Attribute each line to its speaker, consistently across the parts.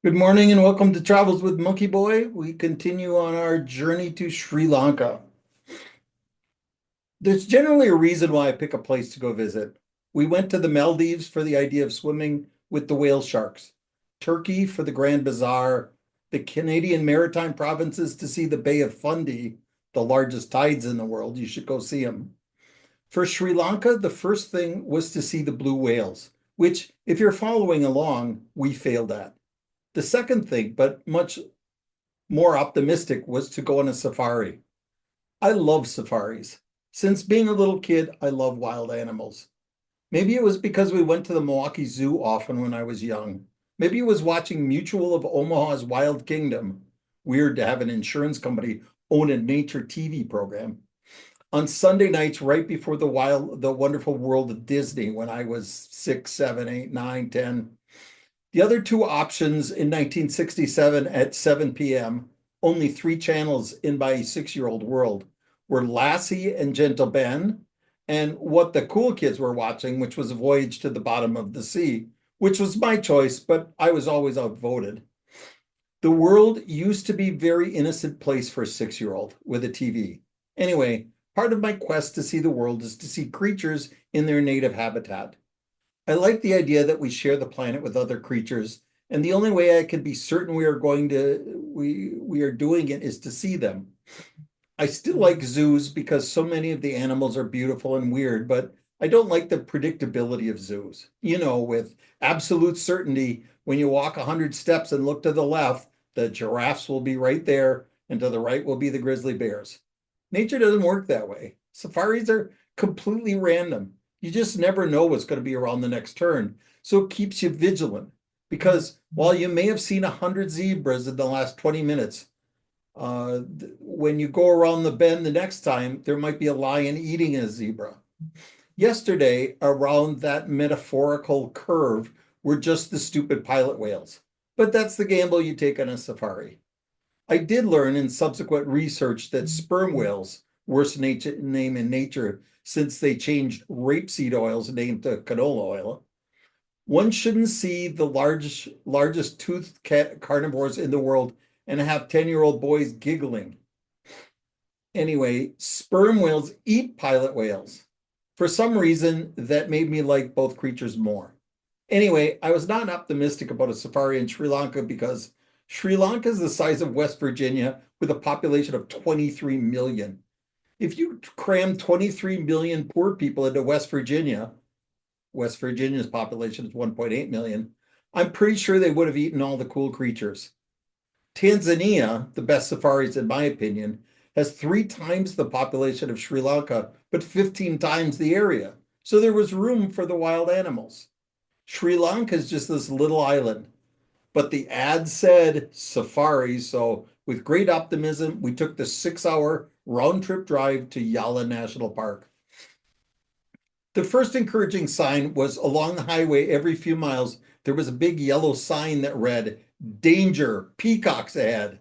Speaker 1: Good morning and welcome to Travels with Monkey Boy. We continue on our journey to Sri Lanka. There's generally a reason why I pick a place to go visit. We went to the Maldives for the idea of swimming with the whale sharks, Turkey for the Grand Bazaar, the Canadian Maritime Provinces to see the Bay of Fundy, the largest tides in the world. You should go see them. For Sri Lanka, the first thing was to see the blue whales, which, if you're following along, we failed at. The second thing, but much more optimistic, was to go on a safari. I love safaris. Since being a little kid, I love wild animals. Maybe it was because we went to the Milwaukee Zoo often when I was young. Maybe it was watching Mutual of Omaha's Wild Kingdom. Weird to have an insurance company own a nature TV program. On Sunday nights, right before the wonderful world of Disney, when I was 6, 7, 8, 9, 10. The other two options in 1967 at 7 p.m., only three channels in my 6-year-old world, were Lassie and Gentle Ben, and what the cool kids were watching, which was a Voyage to the Bottom of the Sea, which was my choice, but I was always outvoted. The world used to be a very innocent place for a 6-year-old with a TV. Anyway, part of my quest to see the world is to see creatures in their native habitat. I like the idea that we share the planet with other creatures, and the only way I can be certain we are doing it is to see them. I still like zoos because so many of the animals are beautiful and weird, but I don't like the predictability of zoos. With absolute certainty, when you walk 100 steps and look to the left, the giraffes will be right there, and to the right will be the grizzly bears. Nature doesn't work that way. Safaris are completely random. You just never know what's going to be around the next turn. So it keeps you vigilant because while you may have seen 100 zebras in the last 20 minutes, when you go around the bend the next time, there might be a lion eating a zebra. Yesterday, around that metaphorical curve, were just the stupid pilot whales. But that's the gamble you take on a safari. I did learn in subsequent research that sperm whales, worst name in nature since they changed rapeseed oil's name to canola oil. One shouldn't see the largest toothed carnivores in the world and have 10-year-old boys giggling. Anyway, sperm whales eat pilot whales. For some reason, that made me like both creatures more. Anyway, I was not optimistic about a safari in Sri Lanka because Sri Lanka is the size of West Virginia with a population of 23 million. If you cram 23 million poor people into West Virginia's population is 1.8 million, I'm pretty sure they would have eaten all the cool creatures. Tanzania, the best safaris in my opinion, has 3 times the population of Sri Lanka, but 15 times the area. So there was room for the wild animals. Sri Lanka is just this little island, but the ad said safari. So with great optimism, we took the 6-hour round trip drive to Yala National Park. The first encouraging sign was along the highway every few miles, there was a big yellow sign that read, "Danger, peacocks ahead."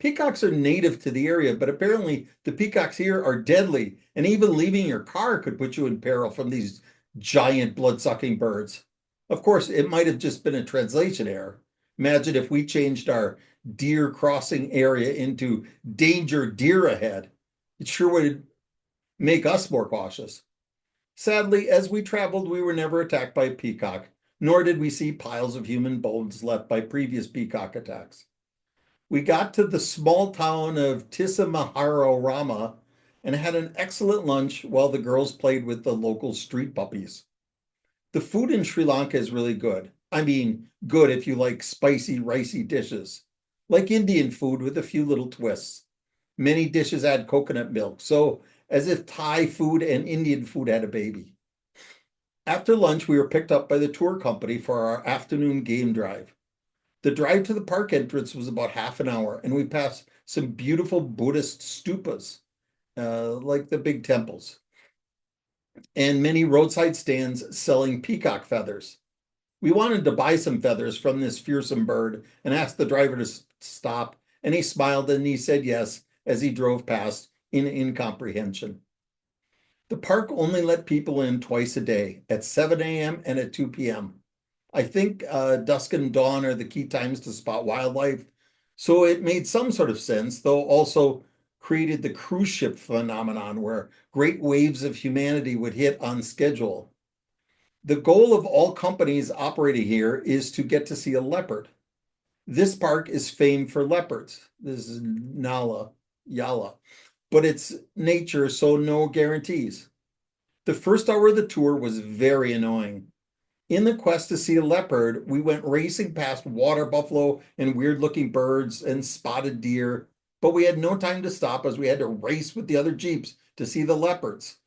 Speaker 1: Peacocks are native to the area, but apparently the peacocks here are deadly, and even leaving your car could put you in peril from these giant blood-sucking birds. Of course, it might have just been a translation error. Imagine if we changed our deer crossing area into danger deer ahead. It sure would make us more cautious. Sadly, as we traveled, we were never attacked by a peacock, nor did we see piles of human bones left by previous peacock attacks. We got to the small town of Rama and had an excellent lunch while the girls played with the local street puppies. The food in Sri Lanka is really good. I mean, good if you like spicy, ricey dishes, like Indian food with a few little twists. Many dishes add coconut milk, so as if Thai food and Indian food had a baby. After lunch, we were picked up by the tour company for our afternoon game drive. The drive to the park entrance was about half an hour, and we passed some beautiful Buddhist stupas, like the big temples, and many roadside stands selling peacock feathers. We wanted to buy some feathers from this fearsome bird and asked the driver to stop, and he smiled and he said yes as he drove past in incomprehension. The park only let people in twice a day, at 7 a.m. and at 2 p.m. I think dusk and dawn are the key times to spot wildlife. So it made some sort of sense, though also created the cruise ship phenomenon where great waves of humanity would hit on schedule. The goal of all companies operating here is to get to see a leopard. This park is famed for leopards. This is Yala, but it's nature, so no guarantees. The first hour of the tour was very annoying. In the quest to see a leopard, we went racing past water buffalo and weird looking birds and spotted deer, but we had no time to stop as we had to race with the other Jeeps to see the leopards.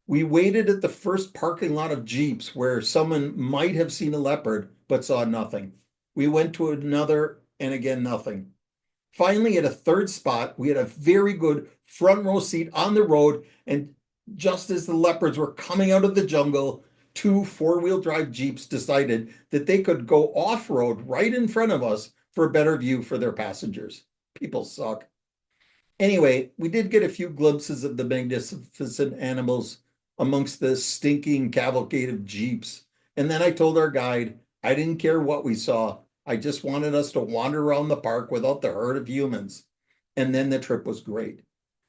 Speaker 1: We waited at the first parking lot of Jeeps where someone might have seen a leopard but saw nothing. We went to another and again, nothing. Finally, at a third spot, we had a very good front row seat on the road. And just as the leopards were coming out of the jungle, two four-wheel drive Jeeps decided that they could go off-road right in front of us for a better view for their passengers. People suck. Anyway, we did get a few glimpses of the magnificent animals amongst the stinking cavalcade of Jeeps. And then I told our guide I didn't care what we saw. I just wanted us to wander around the park without the herd of humans. And then the trip was great.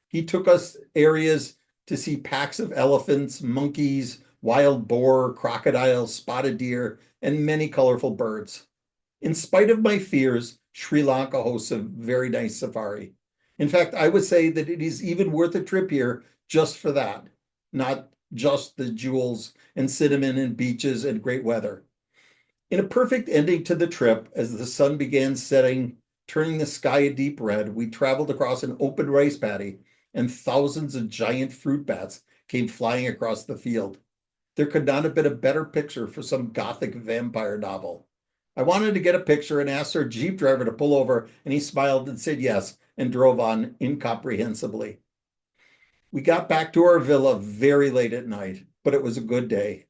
Speaker 1: He took us areas to see packs of elephants, monkeys, wild boar, crocodiles, spotted deer, and many colorful birds. In spite of my fears, Sri Lanka hosts a very nice safari. In fact, I would say that it is even worth a trip here just for that, not just the jewels and cinnamon and beaches and great weather. In a perfect ending to the trip, as the sun began setting, turning the sky a deep red, we traveled across an open rice paddy, and thousands of giant fruit bats came flying across the field. There could not have been a better picture for some gothic vampire novel. I wanted to get a picture and asked our Jeep driver to pull over, and he smiled and said yes and drove on incomprehensibly. We got back to our villa very late at night, but it was a good day.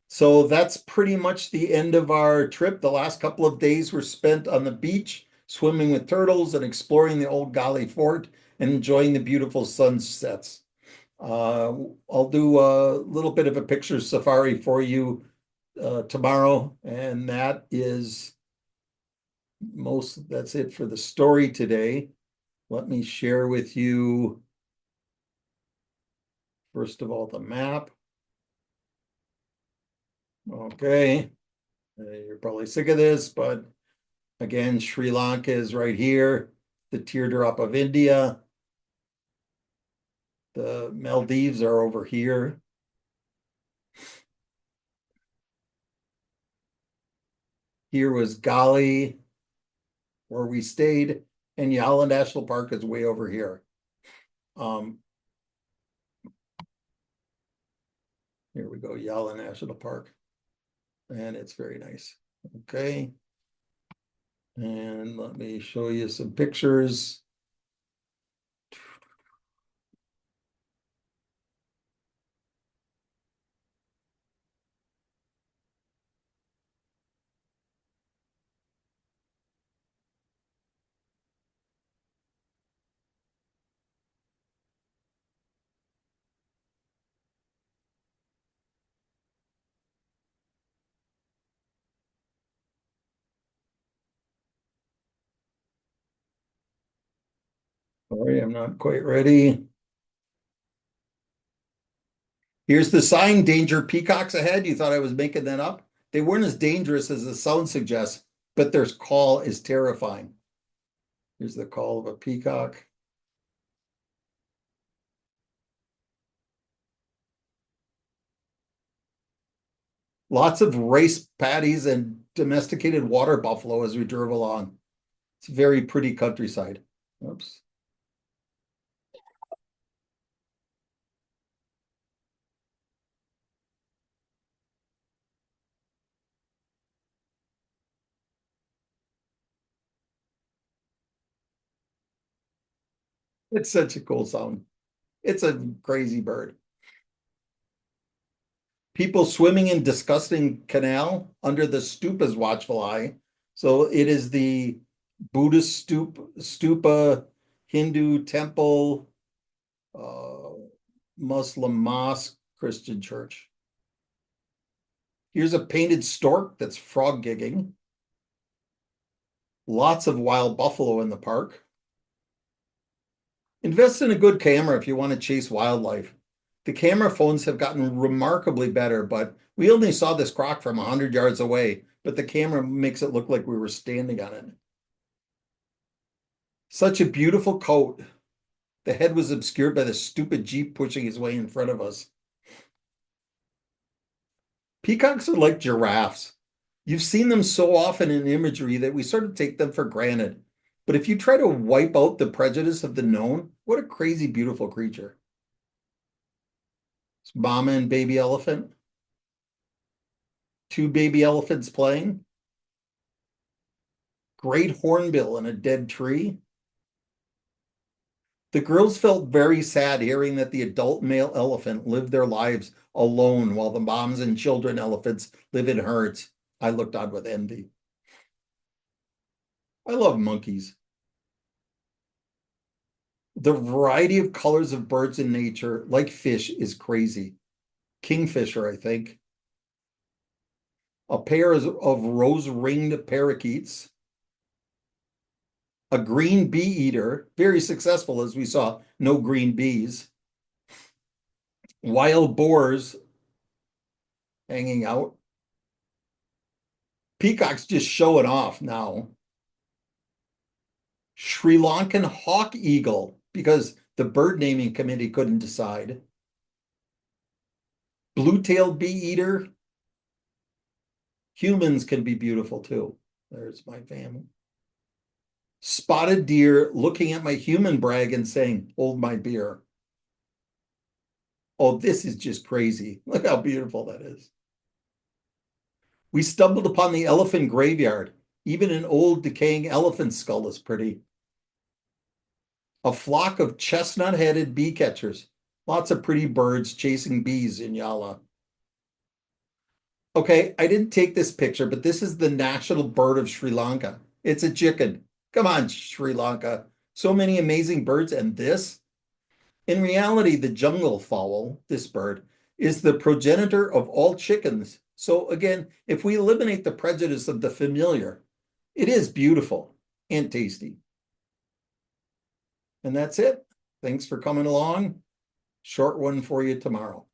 Speaker 1: So that's pretty much the end of our trip. The last couple of days were spent on the beach, swimming with turtles and exploring the old Gali fort and enjoying the beautiful sunsets. I'll do a little bit of a picture safari for you tomorrow, and that's it for the story today. Let me share with you, first of all, the map. Okay, you're probably sick of this, but again, Sri Lanka is right here, the teardrop of India. The Maldives are over here. Here was Gali, where we stayed, and Yala National Park is way over here. Here we go, Yala National Park. And it's very nice. Okay. And let me show you some pictures. Sorry, I'm not quite ready. Here's the sign, danger peacocks ahead. You thought I was making that up? They weren't as dangerous as the sound suggests, but their call is terrifying. Here's the call of a peacock. Lots of rice paddies and domesticated water buffalo as we drove along. It's a very pretty countryside. Oops. It's such a cool sound. It's a crazy bird. People swimming in disgusting canal under the stupa's watchful eye. So it is the Buddhist stupa, Hindu temple, uh, Muslim mosque, Christian church. Here's a painted stork that's frog gigging. Lots of wild buffalo in the park. Invest in a good camera if you want to chase wildlife. The camera phones have gotten remarkably better, but we only saw this croc from 100 yards away, but the camera makes it look like we were standing on it. Such a beautiful coat. The head was obscured by the stupid Jeep pushing his way in front of us. Peacocks are like giraffes. You've seen them so often in imagery that we sort of take them for granted. But if you try to wipe out the prejudice of the known, what a crazy, beautiful creature. It's mama and baby elephant. Two baby elephants playing. Great hornbill in a dead tree. The girls felt very sad hearing that the adult male elephant lived their lives alone while the moms and children elephants live in herds. I looked on with envy. I love monkeys. The variety of colors of birds in nature, like fish, is crazy. Kingfisher, I think. A pair of rose-ringed parakeets. A green bee eater, very successful as we saw, no green bees. Wild boars hanging out. Peacocks just showing off now. Sri Lankan hawk eagle, because the bird naming committee couldn't decide. Blue-tailed bee eater. Humans can be beautiful too. There's my family. Spotted deer looking at my human brag and saying, hold my beer. Oh, this is just crazy. Look how beautiful that is. We stumbled upon the elephant graveyard. Even an old decaying elephant skull is pretty. A flock of chestnut-headed bee catchers. Lots of pretty birds chasing bees in Yala. Okay, I didn't take this picture, but this is the national bird of Sri Lanka. It's a chicken. Come on, Sri Lanka. So many amazing birds, and this? In reality, the jungle fowl, this bird, is the progenitor of all chickens. So again, if we eliminate the prejudice of the familiar, it is beautiful and tasty. And that's it. Thanks for coming along. Short one for you tomorrow.